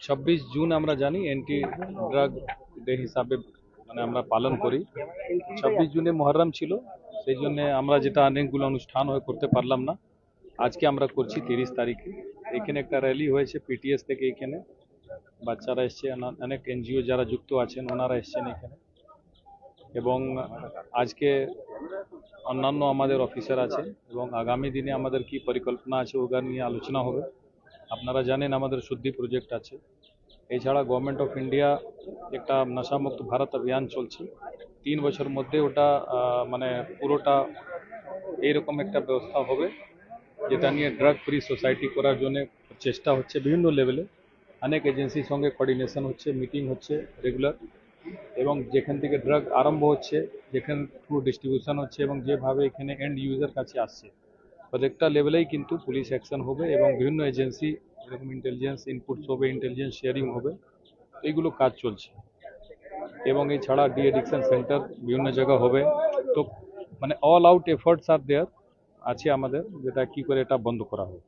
26 June আমরা জানি anti drug day হিসাবে মানে আমরা পালন করি। 26 জুনে মহরম ছিল, সেই জন্য আমরা যেটা অনেকগুলো অনুষ্ঠান হয়ে করতে পারলাম না, আজকে আমরা করছি 30 তারিখে। এখানে একটা র্যালি হয়েছে পিটিএস থেকে, এখানে বাচ্চারা এসছে, অনেক এনজিও যারা যুক্ত আছেন ওনারা এসছেন এখানে, এবং আজকে অন্যান্য আমাদের অফিসার আছে এবং আগামী দিনে আমাদের কি পরিকল্পনা আছে ওগুলো নিয়ে আলোচনা হবে। আপনারা জানেন আমাদের শুদ্ধি প্রজেক্ট আছে, এছাড়া গভর্নমেন্ট অফ ইন্ডিয়া একটা নেশামুক্ত ভারত অভিযান চলছে। 3 বছর মধ্যে ওটা মানে পুরোটা এইরকম একটা ব্যবস্থা হবে যেটা নিয়ে ড্রাগ ফ্রি সোসাইটি করার জন্য চেষ্টা হচ্ছে বিভিন্ন লেভেলে। অনেক এজেন্সির সঙ্গে কোঅর্ডিনেশন হচ্ছে, মিটিং হচ্ছে রেগুলার, এবং যেখান থেকে ড্রাগ আরম্ভ হচ্ছে, যেখান থ্রু ডিস্ট্রিবিউশন হচ্ছে এবং যেভাবে এখানে এন্ড ইউজার কাছে আসছে, প্রত্যেকটা লেভেলেই কিন্তু পুলিশ অ্যাকশন হবে এবং বিভিন্ন এজেন্সি এরকম ইন্টেলিজেন্স ইনপুটস হবে, ইন্টেলিজেন্স শেয়ারিং হবে, এইগুলো কাজ চলছে। এবং এছাড়া ডি এডিকশন সেন্টার বিভিন্ন জায়গা হবে। তো মানে অল আউট এফার্টস আর দেয়ার আছে আমাদের, যেটা কি করে এটা বন্ধ করা হবে।